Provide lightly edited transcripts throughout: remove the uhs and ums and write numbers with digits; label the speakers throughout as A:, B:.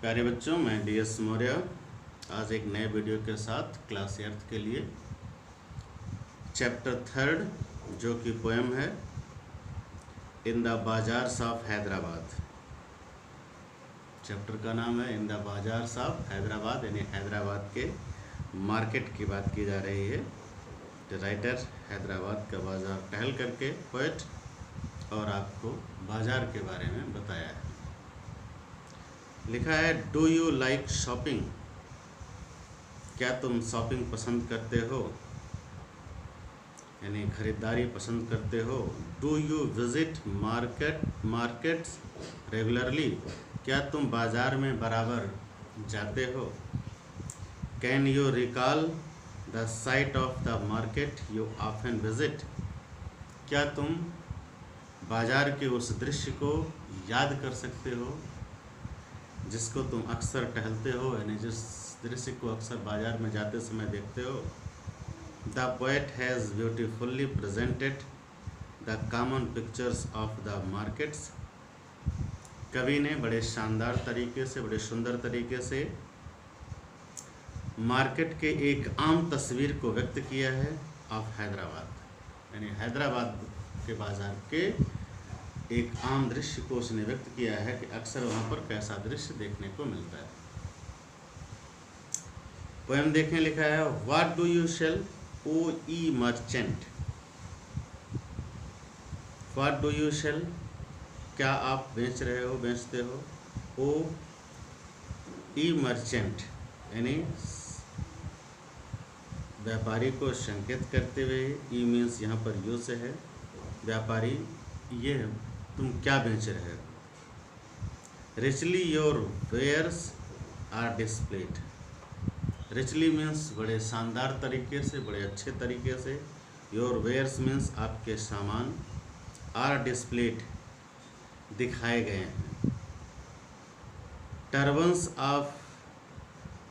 A: प्यारे बच्चों, मैं DS मौर्य आज एक नए वीडियो के साथ क्लास 8 के लिए चैप्टर 3 जो कि पोएम है in the bazaars of Hyderabad. Chapter का नाम है in the bazaars of Hyderabad, यानी हैदराबाद के मार्केट की बात की जा रही है। द राइटर हैदराबाद का बाज़ार टहल करके पोएट और आपको बाज़ार के बारे में बताया है। लिखा है, डू यू लाइक शॉपिंग? क्या तुम शॉपिंग पसंद करते हो, यानी खरीदारी पसंद करते हो? Do you visit markets regularly? क्या तुम बाज़ार में बराबर जाते हो? Can you recall the site of the market you often visit? क्या तुम बाज़ार के उस दृश्य को याद कर सकते हो जिसको तुम अक्सर टहलते हो, यानी जिस दृश्य को अक्सर बाज़ार में जाते समय देखते हो? The poet has beautifully presented the common pictures of the markets. कवि ने बड़े शानदार तरीके से, बड़े सुंदर तरीके से मार्केट के एक आम तस्वीर को व्यक्त किया है ऑफ हैदराबाद, यानी हैदराबाद के बाज़ार के एक आम दृश्य को उसने व्यक्त किया है कि अक्सर वहाँ पर कैसा दृश्य देखने को मिलता है। पोएम देखें, लिखा है, what do you sell O ye merchant? What do you sell? क्या आप बेच रहे हो, बेचते हो? ओ ई मर्चेंट, यानी व्यापारी को संकेत करते हुए, ई मीन्स यहाँ पर यू से है, व्यापारी ये तुम क्या बेच रहे हो? Richly your wares are displayed. Richly means बड़े शानदार तरीके से, बड़े अच्छे तरीके से। योर वेयर्स मीन्स आपके सामान, आर डिस्प्लेड दिखाए गए हैं। Turbans of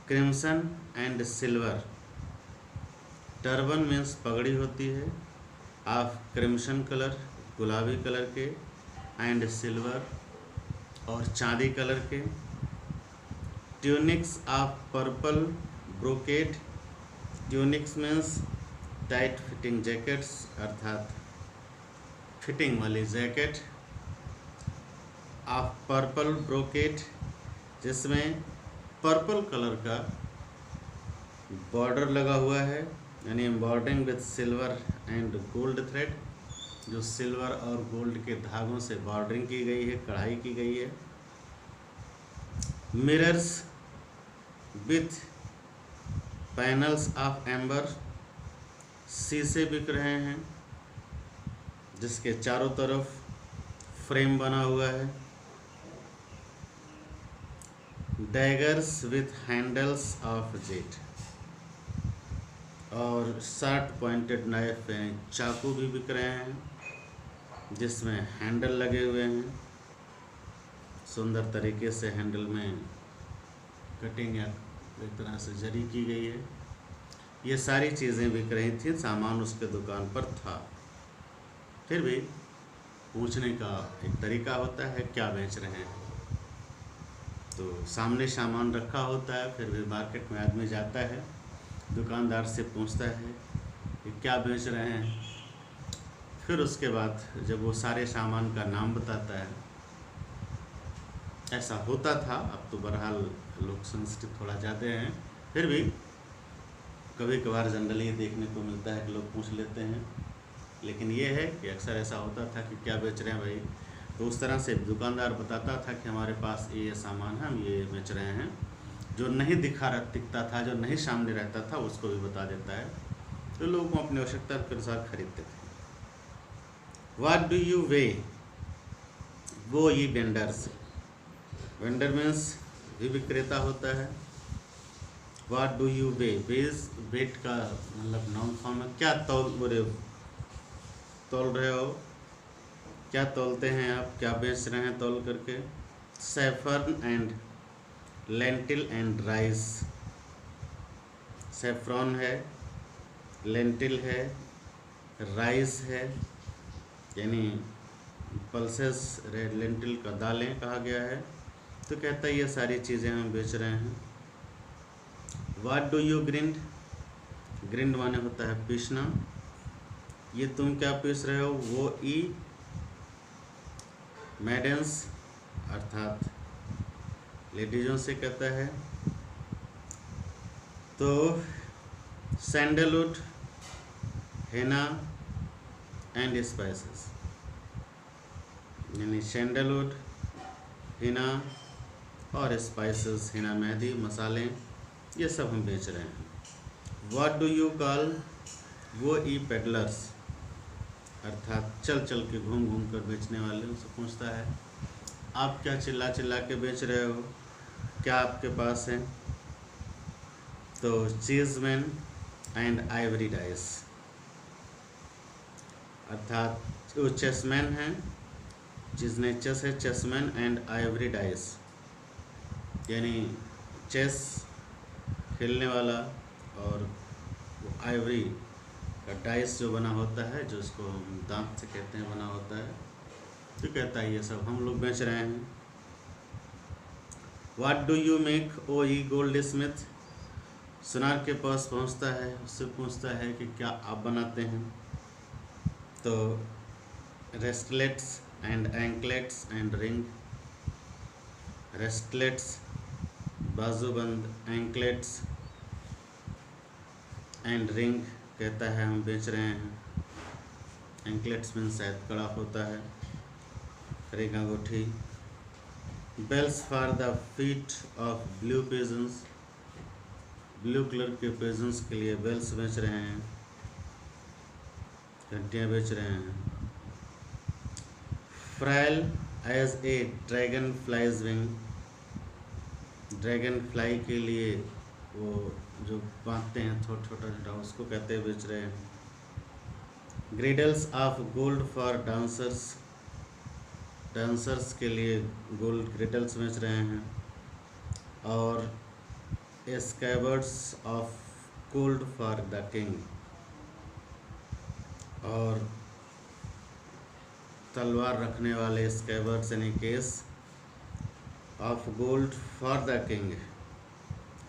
A: crimson and silver. Turban means पगड़ी होती है, ऑफ क्रिम्सन कलर गुलाबी कलर के, एंड सिल्वर और चांदी कलर के। Tunics of purple brocade. Tunics means tight fitting jackets, अर्थात फिटिंग वाली जैकेट। ऑफ पर्पल ब्रोकेट, जिसमें पर्पल कलर का बॉर्डर लगा हुआ है, यानी embroidering with silver and gold thread, जो सिल्वर और गोल्ड के धागों से बॉर्डरिंग की गई है, कढ़ाई की गई है। Mirrors with panels of amber. शीशे बिक रहे हैं जिसके चारों तरफ फ्रेम बना हुआ है। Daggers with handles of jet, और शार्प पॉइंटेड नाइफ, चाकू भी बिक रहे हैं जिसमें हैंडल लगे हुए हैं। सुंदर तरीके से हैंडल में कटिंग या एक तरह से जरी की गई है। ये सारी चीज़ें बिक रही थी, सामान उसके दुकान पर था। फिर भी पूछने का एक तरीका होता है, क्या बेच रहे हैं? तो सामने सामान रखा होता है, फिर भी मार्केट में आदमी जाता है, दुकानदार से पूछता है कि क्या बेच रहे हैं। फिर उसके बाद जब वो सारे सामान का नाम बताता है, ऐसा होता था, अब तो बहरहाल लोग सेंसिटिव थोड़ा ज़्यादा हैं, फिर भी कभी कभार जनरली देखने को मिलता है कि लोग पूछ लेते हैं। लेकिन ये है कि अक्सर ऐसा होता था कि क्या बेच रहे हैं भाई, तो उस तरह से दुकानदार बताता था कि हमारे पास ये सामान है, हम ये बेच रहे हैं। जो नहीं दिखता था, जो नहीं सामने रहता था, उसको भी बता देता है, तो लोग अपनी आवश्यकता के अनुसार खरीदते थे। What do you weigh? वो ये वेंडर्स। वेंडर मीन्स भी विक्रेता होता है। What do you weigh? Weight का मतलब नाउन फॉर्म है। क्या तौल रहे हो? क्या तौलते हैं आप? क्या बेच रहे हैं तौल करके? Saffron and lentil and rice. Saffron है, लेंटिल है, राइस है, यानी पल्सेस, रेड लेंटिल का दालें कहा गया है, तो कहता है ये सारी चीज़ें हम बेच रहे हैं। What do you grind, grind माने होता है पीसना, ये तुम क्या पीस रहे हो, वो ई मैडन्स अर्थात लेडीजों से कहता है। तो सैंडलवुड, हेना एंड स्पाइसेस, यानी सैंडलवुड, हेना और स्पाइसेस, हेना मेहंदी, मसाले, ये सब हम बेच रहे हैं। व्हाट डू यू कॉल, वो ई पेडलर्स अर्थात चल चल के घूम घूम कर बेचने वाले, उनसे पूछता है आप क्या चिल्ला चिल्ला के बेच रहे हो, क्या आपके पास है। तो चेसमैन एंड आइवरी डाइस अर्थात वो चेसमैन हैं जिसने चेस है, चेसमैन एंड आइवरी डाइस, यानी चेस खेलने वाला और वो आइवरी का डाइस जो बना होता है, जो उसको हम दांत से कहते हैं बना होता है, तो कहता है ये सब हम लोग बेच रहे हैं। What do you make, O ye goldsmith, सुनार के पास पहुंचता है, उससे पूछता है कि क्या आप बनाते हैं। तो wristlets and anklets and ring, wristlets बाजूबंद, एंकलेट्स एंड रिंग कहता है हम बेच रहे हैं। एंकलेट्स में शायद कड़ा होता है, रिंग अंगूठी। Bells for the feet of blue pigeons, blue colour के पिजन्स के लिए बेल्स बेच रहे हैं, घंटियाँ बेच रहे हैं। Frail as a dragonfly's wing, dragonfly के लिए वो जो बांधते हैं छोटा छोटा, उसको कहते हैं बेच रहे हैं। Girdles of gold for dancers, dancers के लिए गोल्ड ग्रिडल्स बेच रहे हैं। और scabbards of gold for the king, और तलवार रखने वाले स्कैबर्ड्स यानी case of gold for the king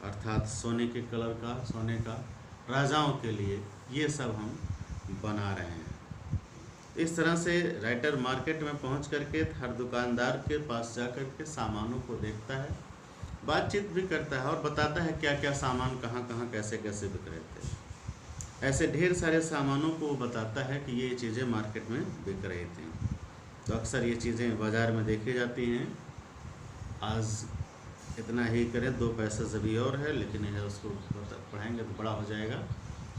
A: अर्थात सोने के कलर का, सोने का राजाओं के लिए, ये सब हम बना रहे हैं। इस तरह से राइटर मार्केट में पहुंच करके हर दुकानदार के पास जा कर के सामानों को देखता है, बातचीत भी करता है और बताता है क्या क्या सामान कहाँ कहाँ कैसे कैसे बिक रहे थे। ऐसे ढेर सारे सामानों को वो बताता है कि ये चीज़ें मार्केट में बिक रही थी। तो अक्सर ये चीज़ें बाज़ार में देखी जाती हैं। आज इतना ही करें, 2 पैसे अभी और है, लेकिन यह उसको पढ़ाएंगे तो बड़ा हो जाएगा,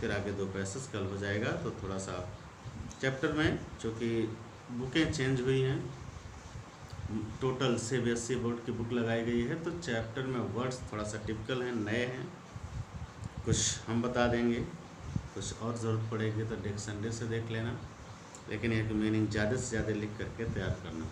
A: फिर आगे 2 पैसे कल हो जाएगा। तो थोड़ा सा चैप्टर में, चूँकि बुकें चेंज हुई हैं, टोटल CBSE बोर्ड की बुक लगाई गई है, तो चैप्टर में वर्ड्स थोड़ा सा टिपिकल हैं, नए हैं, कुछ हम बता देंगे, कुछ और ज़रूरत पड़ेगी तो डिक्शनरी से देख लेना, लेकिन एक मीनिंग ज़्यादा से ज़्यादा लिख करके तैयार करना।